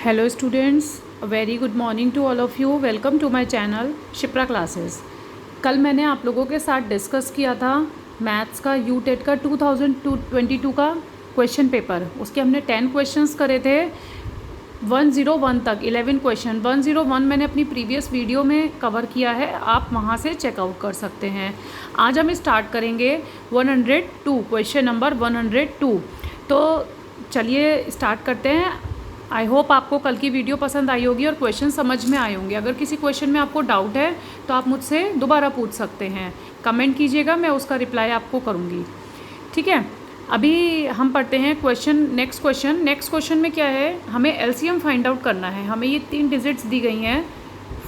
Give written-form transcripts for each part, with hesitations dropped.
Hello students, very good morning to all of you. Welcome to my channel Shipra classes. कल मैंने आप लोगों के साथ डिस्कस किया था मैथ्स का यूटेट का 2022 का क्वेश्चन पेपर। उसके हमने 10 क्वेश्चंस करे थे 101 तक, 11 क्वेश्चन। 101 मैंने अपनी प्रीवियस वीडियो में कवर किया है, आप वहाँ से चेकआउट कर सकते हैं। आज हम स्टार्ट करेंगे 102, क्वेश्चन नंबर 102। तो चलिए स्टार्ट करते हैं। आई होप आपको कल की वीडियो पसंद आई होगी और क्वेश्चन समझ में आए होंगे। अगर किसी क्वेश्चन में आपको डाउट है तो आप मुझसे दोबारा पूछ सकते हैं, कमेंट कीजिएगा, मैं उसका रिप्लाई आपको करूँगी। ठीक है, अभी हम पढ़ते हैं नेक्स्ट क्वेश्चन में क्या है, हमें एलसीएम फाइंड आउट करना है। हमें ये 3 डिजिट्स दी गई हैं,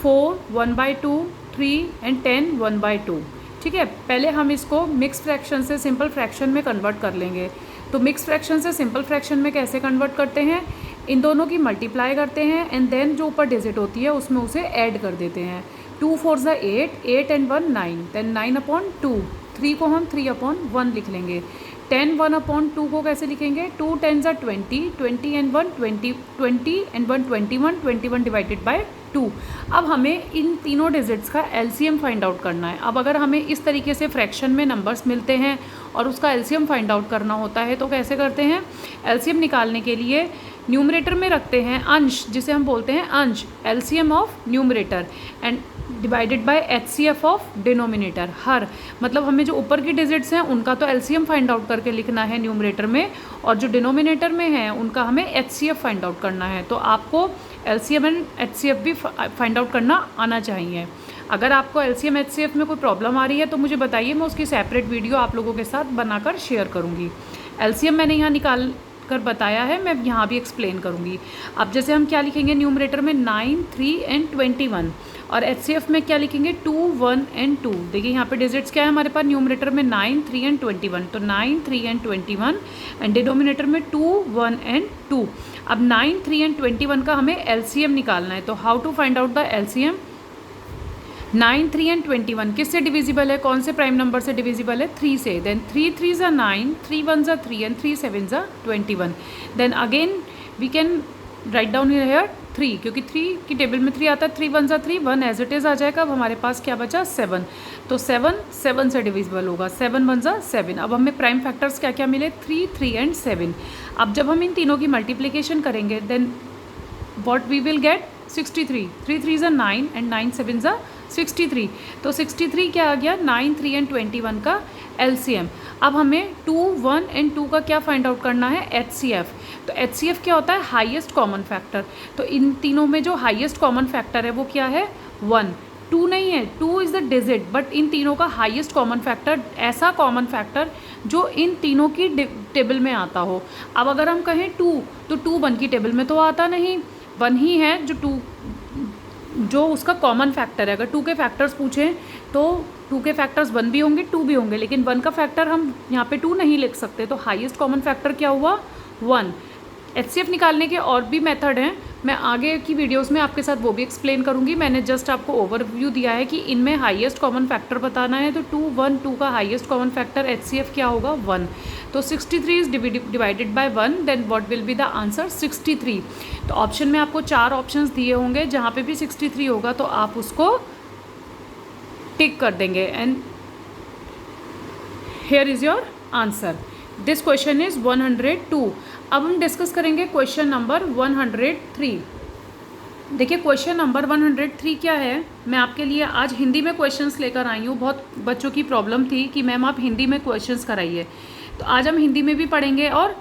4, 1/2, 3 एंड 10, 1/2। ठीक है, पहले हम इसको मिक्स फ्रैक्शन से सिंपल फ्रैक्शन में कन्वर्ट कर लेंगे। तो मिक्स फ्रैक्शन से सिंपल फ्रैक्शन में कैसे कन्वर्ट करते हैं, इन दोनों की मल्टीप्लाई करते हैं एंड देन जो ऊपर डिजिट होती है उसमें उसे ऐड कर देते हैं। 2 4 8, 8 एंड 1 9, देन 9/2। 3 को हम 3/1 लिख लेंगे। 10 1/2 को कैसे लिखेंगे, 2 10 20, 20 एंड 1 20, 20 एंड 1 21, 21 डिवाइडेड बाय 2। अब हमें इन तीनों डिजिट्स का एलसीएम फाइंड आउट करना है। अब अगर हमें इस तरीके से फ्रैक्शन में नंबर्स मिलते हैं और उसका एलसीएम फाइंड आउट करना होता है तो कैसे करते हैं। एलसीएम निकालने के लिए न्यूमरेटर में रखते हैं अंश, जिसे हम बोलते हैं अंश, LCM of numerator, and divided by HCF of denominator. हर मतलब हमें जो ऊपर की डिजिट्स हैं उनका तो एलसीएम फाइंड आउट करके लिखना है न्यूमरेटर में, और जो डिनोमिनेटर में है उनका हमें एचसीएफ फाइंड आउट करना है। तो आपको एलसीएम एंड एचसीएफ भी फाइंड आउट करना आना चाहिए। अगर आपको एलसीएम एचसीएफ में कोई प्रॉब्लम आ रही है तो मुझे बताइए, मैं उसकी सेपरेट वीडियो आप लोगों के साथ बनाकर शेयर करूँगी। एलसीएम मैंने यहाँ निकाल कर बताया है, मैं यहाँ भी एक्सप्लेन करूँगी। अब जैसे हम क्या लिखेंगे न्यूमरेटर में 9, 3 एंड 21, और एचसीएफ में क्या लिखेंगे 2, 1 एंड 2। देखिए यहाँ पे डिजिट्स क्या है हमारे पास न्यूमरेटर में 9, 3 एंड 21, तो 9, 3 एंड 21, एंड डिनोमिनेटर में 2, 1 एंड 2। अब 9, 3 एंड 21 का हमें एलसीएम निकालना है। तो how to find out the LCM. 9, 3 and 21 किससे डिविजिबल है, कौन से प्राइम नंबर से डिविजिबल है, 3 से। Then 3 3 9, 3 1 3 and 3 7 21। Then again we can write down here 3, क्योंकि 3 की टेबल में 3 आता है। 3 1 3, 1 एज इट इज़ आ जाएगा। अब हमारे पास क्या बचा 7, तो 7 7 से डिविजिबल होगा। 7 1 7। अब हमें प्राइम फैक्टर्स क्या क्या मिले, 3 3 एंड 7। अब जब हम इन तीनों की मल्टीप्लिकेशन करेंगे then what we will get 63। 3 3 9 and 9 7 63। तो 63 क्या आ गया, 9, 3 एंड 21 का एलसीएम। अब हमें 2, 1 एंड 2 का क्या फाइंड आउट करना है, एचसीएफ। तो एचसीएफ क्या होता है, हाईएस्ट कॉमन फैक्टर। तो इन तीनों में जो हाईएस्ट कॉमन फैक्टर है वो क्या है, 1। 2 नहीं है, 2 is the digit, but in तीनों का हाईएस्ट कॉमन फैक्टर, ऐसा कॉमन फैक्टर जो इन तीनों की टेबल में आता हो। अब अगर हम कहें 2, तो 2 1 की टेबल में तो आता नहीं, 1 ही है जो उसका कॉमन फैक्टर है। अगर 2 के फैक्टर्स पूछें तो 2 के फैक्टर्स 1 भी होंगे, 2 भी होंगे, लेकिन 1 का फैक्टर हम यहाँ पे 2 नहीं लिख सकते। तो हाईएस्ट कॉमन फैक्टर क्या हुआ, 1। एचसीएफ निकालने के और भी मेथड हैं, मैं आगे की वीडियोस में आपके साथ वो भी एक्सप्लेन करूँगी। मैंने जस्ट आपको ओवरव्यू दिया है कि इनमें हाईएस्ट कॉमन फैक्टर बताना है। तो 2 1 2 का हाईएस्ट कॉमन फैक्टर एचसीएफ क्या होगा, 1। तो 63 is divided by 1, then what will be the answer, 63। तो ऑप्शन में आपको 4 ऑप्शंस दिए होंगे, जहाँ पे भी 63 होगा तो आप उसको टिक कर देंगे and here is your answer. This question is 102। अब हम डिस्कस करेंगे क्वेश्चन नंबर 103। देखिए क्वेश्चन नंबर 103 क्या है, मैं आपके लिए आज हिंदी में क्वेश्चंस लेकर आई हूँ। बहुत बच्चों की प्रॉब्लम थी कि मैम आप हिंदी में क्वेश्चंस कराइए, तो आज हम हिंदी में भी पढ़ेंगे और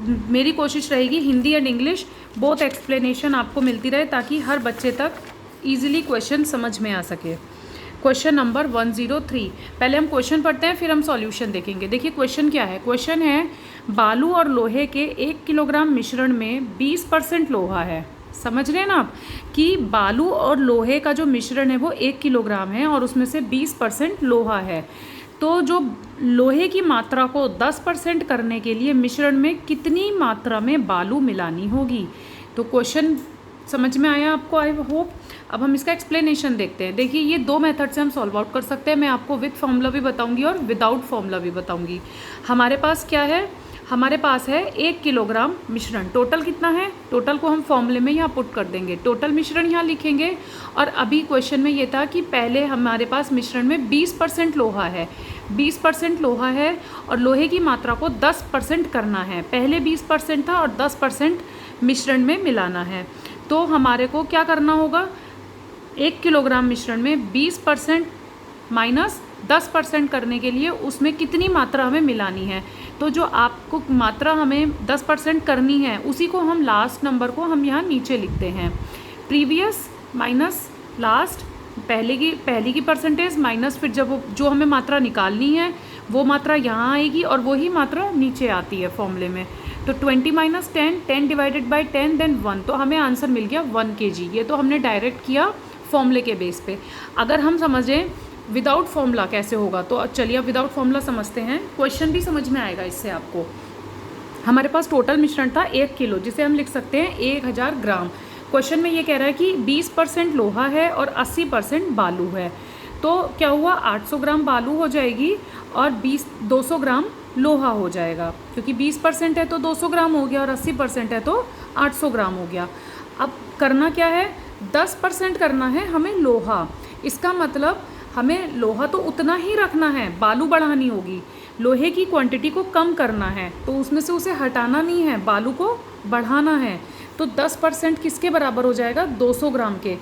मेरी कोशिश रहेगी Hindi and English both explanation आपको मिलती रहे, ताकि हर बच्चे तक ईजिली क्वेश्चन समझ में आ सके। क्वेश्चन नंबर 103, पहले हम क्वेश्चन पढ़ते हैं फिर हम सॉल्यूशन देखेंगे। देखिए क्वेश्चन क्या है, क्वेश्चन है बालू और लोहे के 1 किलोग्राम मिश्रण में 20% लोहा है। समझ रहे हैं ना आप कि बालू और लोहे का जो मिश्रण है वो 1 किलोग्राम है और उसमें से 20% लोहा है। तो जो लोहे की मात्रा को 10% करने के लिए मिश्रण में कितनी मात्रा में बालू मिलानी होगी। तो क्वेश्चन समझ में आया आपको, आई होप। अब हम इसका एक्सप्लेनेशन देखते हैं। देखिए ये 2 मेथड से हम सॉल्व आउट कर सकते हैं। मैं आपको विद फॉर्मूला भी बताऊंगी और विदाउट फॉर्मूला भी बताऊंगी। हमारे पास क्या है, हमारे पास है 1 किलोग्राम मिश्रण। टोटल कितना है, टोटल को हम फॉर्मूले में यहाँ पुट कर देंगे, टोटल मिश्रण यहाँ लिखेंगे। और अभी क्वेश्चन में ये था कि पहले हमारे पास मिश्रण में 20% लोहा है, 20% लोहा है और लोहे की मात्रा को 10% करना है। पहले 20% था और 10% मिश्रण में मिलाना है। तो हमारे को क्या करना होगा, 1 किलोग्राम मिश्रण में 20% माइनस 10% करने के लिए उसमें कितनी मात्रा हमें मिलानी है। तो जो आपको मात्रा हमें 10% करनी है उसी को हम लास्ट नंबर को हम यहाँ नीचे लिखते हैं। प्रीवियस माइनस लास्ट, पहली की परसेंटेज माइनस फिर जब जो हमें मात्रा निकालनी है वो मात्रा यहाँ आएगी और वही मात्रा नीचे आती है फॉर्मूले में। तो 20 माइनस 10, 10 डिवाइडेड बाई 10 देन 1, तो हमें आंसर मिल गया 1 kg। ये तो हमने डायरेक्ट किया फॉर्मूले के बेस पे। अगर हम समझें विदाउट फॉर्मूला कैसे होगा, तो चलिए अब विदाउट फॉर्मूला समझते हैं, क्वेश्चन भी समझ में आएगा इससे आपको। हमारे पास टोटल मिश्रण था 1 किलो, जिसे हम लिख सकते हैं 1000 ग्राम। क्वेश्चन में ये कह रहा है कि 20% लोहा है और 80% बालू है। तो क्या हुआ, 800 ग्राम बालू हो जाएगी और 200 ग्राम लोहा हो जाएगा, क्योंकि 20% है तो 200 ग्राम हो गया और 80% है तो 800 ग्राम हो गया। अब करना क्या है, 10% करना है हमें लोहा। इसका मतलब हमें लोहा तो उतना ही रखना है, बालू बढ़ानी होगी, लोहे की क्वांटिटी को कम करना है, तो उसमें से उसे हटाना नहीं है, बालू को बढ़ाना है। तो 10% किसके बराबर हो जाएगा, 200 ग्राम के।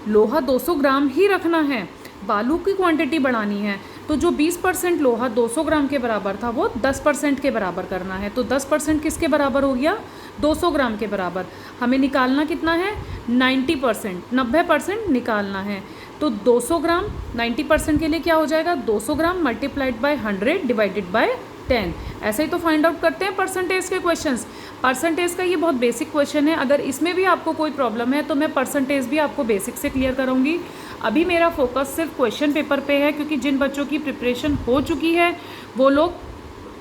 लोहा 200 ग्राम ही रखना है, बालू की क्वांटिटी बढ़ानी है। तो जो 20% लोहा 200 ग्राम के बराबर था वो 10% के बराबर करना है। तो 10% किसके बराबर हो गया, 200 ग्राम के बराबर। हमें निकालना कितना है, 90%, 90% निकालना है। तो 200 ग्राम 90% के लिए क्या हो जाएगा, 200 ग्राम मल्टीप्लाइड बाय 100 डिवाइडेड बाय 10। ऐसे ही तो फाइंड आउट करते हैं परसेंटेज के क्वेश्चंस। परसेंटेज का ये बहुत बेसिक क्वेश्चन है, अगर इसमें भी आपको कोई प्रॉब्लम है तो मैं परसेंटेज भी आपको बेसिक से क्लियर कराऊंगी। अभी मेरा फोकस सिर्फ क्वेश्चन पेपर पे है, क्योंकि जिन बच्चों की प्रिपरेशन हो चुकी है वो लोग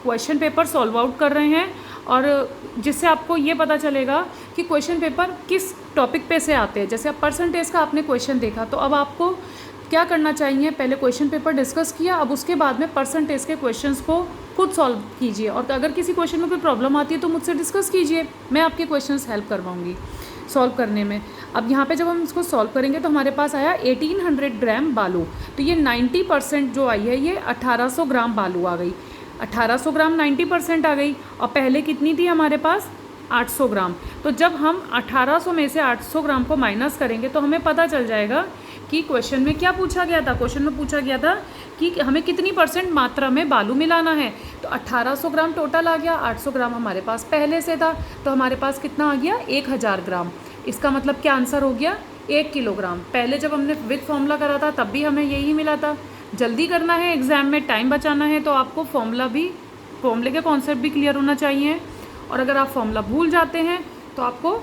क्वेश्चन पेपर सॉल्व आउट कर रहे हैं, और जिससे आपको ये पता चलेगा कि क्वेश्चन पेपर किस टॉपिक पे से आते हैं। जैसे अब परसेंटेज का आपने क्वेश्चन देखा, तो अब आपको क्या करना चाहिए, पहले क्वेश्चन पेपर डिस्कस किया, अब उसके बाद में परसेंटेज के क्वेश्चंस को खुद सॉल्व कीजिए। और अगर किसी क्वेश्चन में कोई प्रॉब्लम आती है तो मुझसे डिस्कस कीजिए, मैं आपके क्वेश्चंस हेल्प करवाऊंगी सॉल्व करने में। अब यहाँ पे जब हम इसको सॉल्व करेंगे तो हमारे पास आया 1800 ग्राम बालू। तो ये 90% जो आई है ये 1800 ग्राम बालू आ गई। 1800 ग्राम 90% आ गई, और पहले कितनी थी हमारे पास, 800 ग्राम। तो जब हम 1800 में से 800 ग्राम को माइनस करेंगे तो हमें पता चल जाएगा कि क्वेश्चन में क्या पूछा गया था। क्वेश्चन में पूछा गया था कि हमें कितनी % मात्रा में बालू मिलाना है। तो 1800 ग्राम टोटल आ गया, 800 ग्राम हमारे पास पहले से था, तो हमारे पास कितना आ गया, 1000 ग्राम। इसका मतलब क्या आंसर हो गया, 1 किलोग्राम। पहले जब हमने विद फॉर्मूला करा था तब भी हमें यही मिला था। जल्दी करना है, एग्ज़ाम में टाइम बचाना है, तो आपको फॉर्मूले के कॉन्सेप्ट भी क्लियर होना चाहिए। और अगर आप फॉर्मूला भूल जाते हैं तो आपको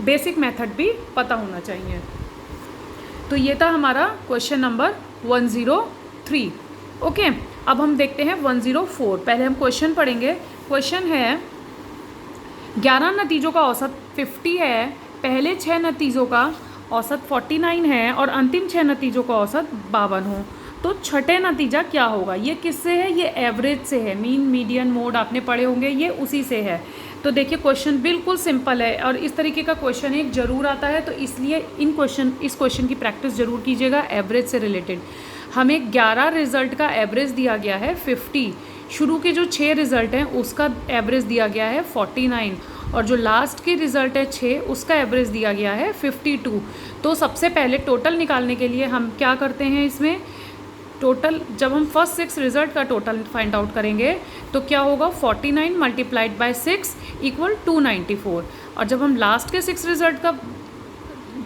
बेसिक मेथड भी पता होना चाहिए। तो ये था हमारा क्वेश्चन नंबर 103। ओके, अब हम देखते हैं 104। पहले हम क्वेश्चन पढ़ेंगे। क्वेश्चन है 11 नतीजों का औसत 50 है, पहले 6 नतीजों का औसत 49 है और अंतिम 6 नतीजों का औसत 52 हो, तो छठे नतीजा क्या होगा। ये किससे है, ये एवरेज से है, मीन मीडियन मोड आपने पढ़े होंगे, ये उसी से है। तो देखिए क्वेश्चन बिल्कुल सिंपल है, और इस तरीके का क्वेश्चन एक ज़रूर आता है, तो इसलिए इस क्वेश्चन की प्रैक्टिस ज़रूर कीजिएगा। एवरेज से रिलेटेड हमें 11 रिजल्ट का एवरेज दिया गया है 50, शुरू के जो 6 रिजल्ट हैं उसका एवरेज दिया गया है 49, और जो लास्ट के रिज़ल्ट है 6 उसका एवरेज दिया गया है 52। तो सबसे पहले टोटल निकालने के लिए हम क्या करते हैं, इसमें टोटल जब हम फर्स्ट 6 रिजल्ट का टोटल फाइंड आउट करेंगे तो क्या होगा, 49 मल्टीप्लाइड बाय 6 इक्वल 294, और जब हम लास्ट के 6 रिजल्ट का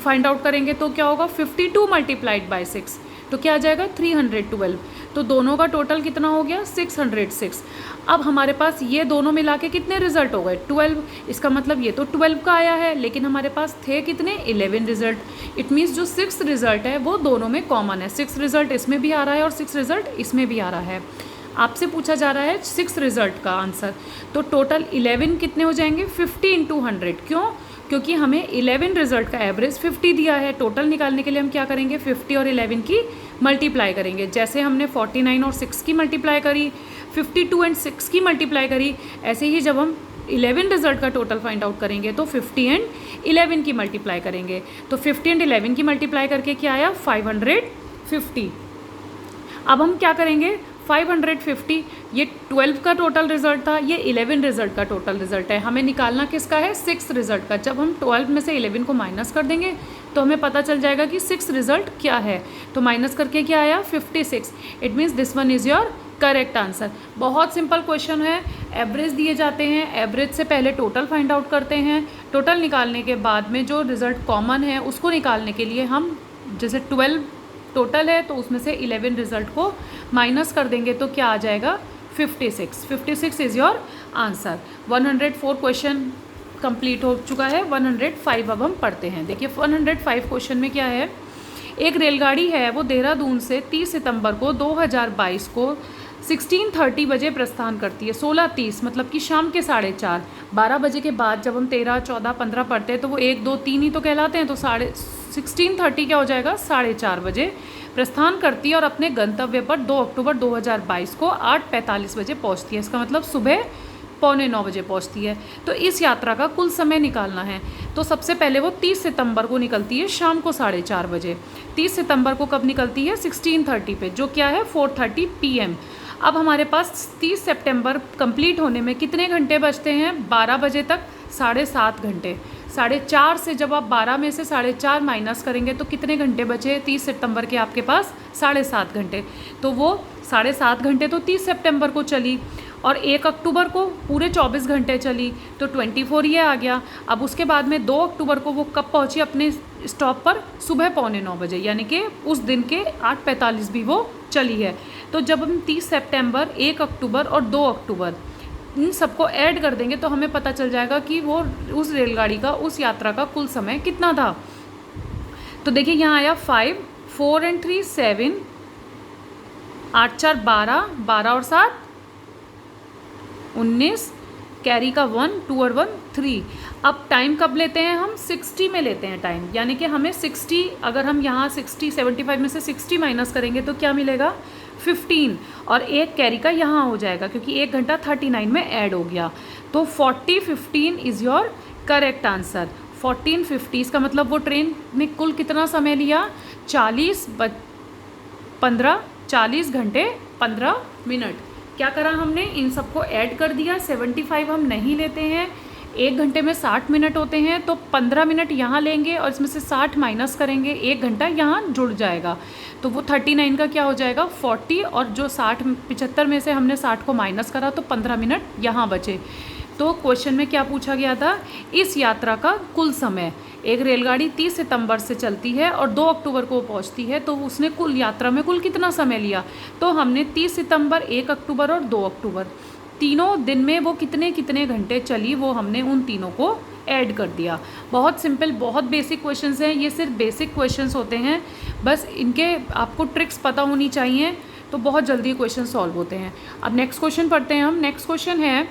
फाइंड आउट करेंगे तो क्या होगा, 52 मल्टीप्लाइड बाय 6, तो क्या आ जाएगा 312। तो दोनों का टोटल कितना हो गया, 606। अब हमारे पास ये दोनों मिला के कितने रिजल्ट हो गए, 12। इसका मतलब ये तो 12 का आया है, लेकिन हमारे पास थे कितने, 11 रिजल्ट। इट मीन्स जो 6 रिजल्ट है वो दोनों में कॉमन है। 6 रिजल्ट इसमें भी आ रहा है और 6 रिजल्ट इसमें भी आ रहा है। आपसे पूछा जा रहा है 6 रिजल्ट का आंसर, तो टोटल 11 कितने हो जाएंगे, 50 × 100। क्यों, क्योंकि हमें 11 रिजल्ट का एवरेज 50 दिया है। टोटल निकालने के लिए हम क्या करेंगे, 50 और 11 की मल्टीप्लाई करेंगे। जैसे हमने 49 और 6 की मल्टीप्लाई करी, 52 एंड 6 की मल्टीप्लाई करी। ऐसे ही जब हम 11 रिजल्ट का टोटल फाइंड आउट करेंगे तो 50 एंड 11 की मल्टीप्लाई करेंगे। तो 50 एंड 11 की मल्टीप्लाई करके क्या आया 550। अब हम क्या करेंगे 550, ये 12 का टोटल रिजल्ट था, ये 11 रिजल्ट का टोटल रिजल्ट है। हमें निकालना किसका है 6 रिजल्ट का। जब हम 12 में से 11 को माइनस कर देंगे तो हमें पता चल जाएगा कि 6 रिजल्ट क्या है। तो माइनस करके क्या आया 56। It means this one is your correct answer. बहुत सिंपल क्वेश्चन है। एवरेज दिए जाते हैं, एवरेज से पहले टोटल फाइंड आउट करते हैं, टोटल निकालने के बाद में जो रिजल्ट कॉमन है उसको निकालने के लिए हम जैसे 12 टोटल है तो उसमें से 11 रिजल्ट को माइनस कर देंगे तो क्या आ जाएगा 56। 56 is your answer. 104 question complete हो चुका है। 105 अब हम पढ़ते हैं। देखिए 105 क्वेश्चन में क्या है, एक रेलगाड़ी है वो देहरादून से 30 सितंबर को 2022 को 16:30 बजे प्रस्थान करती है। 16:30 मतलब कि शाम के 4:30। 12 बजे के बाद जब हम 13, 14, 15 पढ़ते हैं तो वो 1, 2, 3 ही तो कहलाते हैं। तो 16:30 क्या हो जाएगा 4:30 बजे प्रस्थान करती है और अपने गंतव्य पर 2 अक्टूबर 2022 को 8:45 बजे पहुंचती है। इसका मतलब सुबह 8:45 बजे पहुंचती है। तो इस यात्रा का कुल समय निकालना है। तो सबसे पहले वो 30 सितंबर को निकलती है शाम को 4:30 बजे। 30 सितंबर को कब निकलती है 16:30 पे, जो क्या है 4:30 PM। अब हमारे पास 30 सितंबर कंप्लीट होने में कितने घंटे बचते हैं 12 बजे तक 7.5 घंटे। 4:30 से जब आप 12 में से 4:30 माइनस करेंगे तो कितने घंटे बचे 30 सितंबर के आपके पास 7.5 घंटे। तो वो 7.5 घंटे तो 30 सितंबर को चली और 1 अक्टूबर को पूरे 24 घंटे चली तो 24 ये आ गया। अब उसके बाद में 2 अक्टूबर को वो कब पहुंची अपने स्टॉप पर सुबह 8:45 बजे, यानी कि उस दिन के 8:45 भी वो चली है। तो जब हम 30 सितंबर 1 अक्टूबर और 2 अक्टूबर इन सबको ऐड कर देंगे तो हमें पता चल जाएगा कि वो उस रेलगाड़ी का उस यात्रा का कुल समय कितना था। तो देखिए यहाँ आया 5, 4 एंड 3 7, 8 4 12, 12 और 7 19, कैरी का 1, 2 और 1 3। अब टाइम कब लेते हैं हम 60 में लेते हैं टाइम, यानी कि हमें 60, अगर हम यहाँ 75 में से 60 माइनस करेंगे तो क्या मिलेगा 15 और एक कैरी का यहाँ हो जाएगा क्योंकि 1 घंटा 39 में ऐड हो गया। तो 40:15 इज़ योर करेक्ट आंसर। 14:50 इसका मतलब वो ट्रेन ने कुल कितना समय लिया 40 घंटे 15 मिनट। क्या करा हमने इन सबको ऐड कर दिया। 75 हम नहीं लेते हैं, 1 घंटे में 60 मिनट होते हैं तो 15 मिनट यहाँ लेंगे और इसमें से 60 माइनस करेंगे, 1 घंटा यहाँ जुड़ जाएगा। तो वो 39 का क्या हो जाएगा 40 और जो 75 में से हमने 60 को माइनस करा तो 15 मिनट यहाँ बचे। तो क्वेश्चन में क्या पूछा गया था, इस यात्रा का कुल समय। एक रेलगाड़ी 30 सितंबर से चलती है और 2 अक्टूबर को पहुंचती है तो उसने कुल यात्रा में कुल कितना समय लिया। तो हमने 30 सितंबर 1 अक्टूबर और 2 अक्टूबर तीनों दिन में वो कितने कितने घंटे चली वो हमने उन तीनों को ऐड कर दिया। बहुत सिंपल, बहुत बेसिक क्वेश्चंस हैं। ये सिर्फ बेसिक क्वेश्चंस होते हैं, बस इनके आपको ट्रिक्स पता होनी चाहिए तो बहुत जल्दी क्वेश्चन सॉल्व होते हैं। अब नेक्स्ट क्वेश्चन पढ़ते हैं हम। नेक्स्ट क्वेश्चन है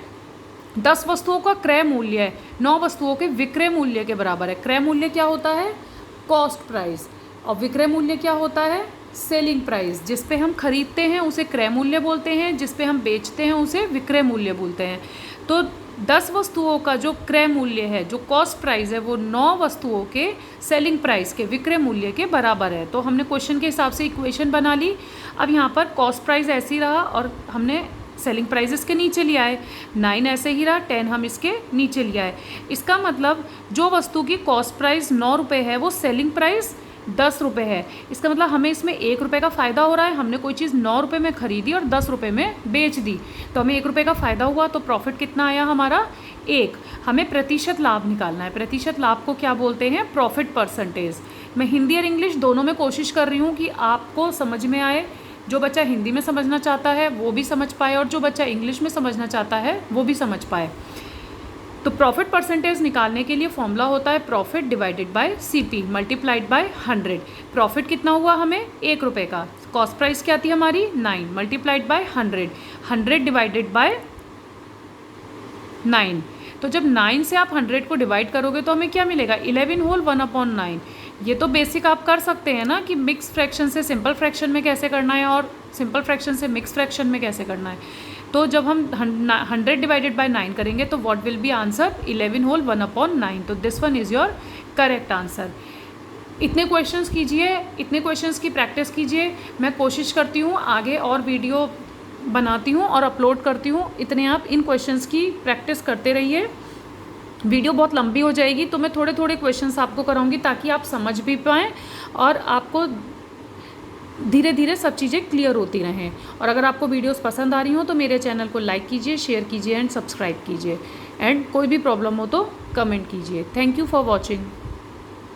10 वस्तुओं का क्रय मूल्य है 9 वस्तुओं के विक्रय मूल्य के बराबर है। क्रय मूल्य क्या होता है कॉस्ट प्राइस और विक्रय मूल्य क्या होता है सेलिंग प्राइस। जिस पे हम खरीदते हैं उसे क्रय मूल्य बोलते हैं, जिस पे हम बेचते हैं उसे विक्रय मूल्य बोलते हैं। तो 10 वस्तुओं का जो क्रय मूल्य है, जो कॉस्ट प्राइस है, वो 9 वस्तुओं के सेलिंग प्राइस के विक्रय मूल्य के बराबर है। तो हमने क्वेश्चन के हिसाब से इक्वेशन बना ली। अब यहाँ पर कॉस्ट प्राइस ऐसी रहा और हमने सेलिंग प्राइस इसके नीचे लिया है। 9 ऐसे ही रहा, 10 हम इसके नीचे लिया है। इसका मतलब जो वस्तु की कॉस्ट प्राइस 9 रुपये है वो सेलिंग प्राइस 10 रुपये है। इसका मतलब हमें इसमें 1 रुपये का फ़ायदा हो रहा है। हमने कोई चीज़ 9 रुपये में खरीदी और 10 रुपये में बेच दी तो हमें 1 रुपये का फ़ायदा हुआ। तो प्रॉफिट कितना आया हमारा 1। हमें प्रतिशत लाभ निकालना है। प्रतिशत लाभ को क्या बोलते हैं प्रॉफिट परसेंटेज। मैं हिंदी और इंग्लिश दोनों में कोशिश कर रही हूँ कि आपको समझ में आए। जो बच्चा हिंदी में समझना चाहता है वो भी समझ पाए और जो बच्चा इंग्लिश में समझना चाहता है वो भी समझ पाए। तो प्रॉफिट परसेंटेज निकालने के लिए फॉर्मूला होता है profit divided by CP multiplied by 100। Profit कितना हुआ हमें 1 रुपये का। कॉस्ट प्राइस क्या थी हमारी 9 मल्टीप्लाइड बाय 100, 100 डिवाइडेड बाय 9। तो जब 9 से आप 100 को डिवाइड करोगे तो हमें क्या मिलेगा 11 होल 1/9। ये तो बेसिक आप कर सकते हैं ना कि मिक्स फ्रैक्शन से सिंपल फ्रैक्शन में कैसे करना है और सिंपल फ्रैक्शन से मिक्स फ्रैक्शन में कैसे करना है। तो जब हम 100 डिवाइडेड बाय 9 करेंगे तो what will be answer 11 whole 1/9। तो this one is your correct answer. इतने क्वेश्चंस कीजिए, इतने क्वेश्चंस की प्रैक्टिस कीजिए। मैं कोशिश करती हूँ आगे और वीडियो बनाती हूँ और अपलोड करती हूँ। इतने आप इन क्वेश्चंस की प्रैक्टिस करते रहिए। वीडियो बहुत लंबी हो जाएगी तो मैं थोड़े थोड़े क्वेश्चंस आपको कराऊंगी ताकि आप समझ भी पाएँ और आपको धीरे धीरे सब चीज़ें क्लियर होती रहें। और अगर आपको वीडियोस पसंद आ रही हो तो मेरे चैनल को लाइक कीजिए, शेयर कीजिए एंड सब्सक्राइब कीजिए। एंड कोई भी प्रॉब्लम हो तो कमेंट कीजिए। Thank you for watching.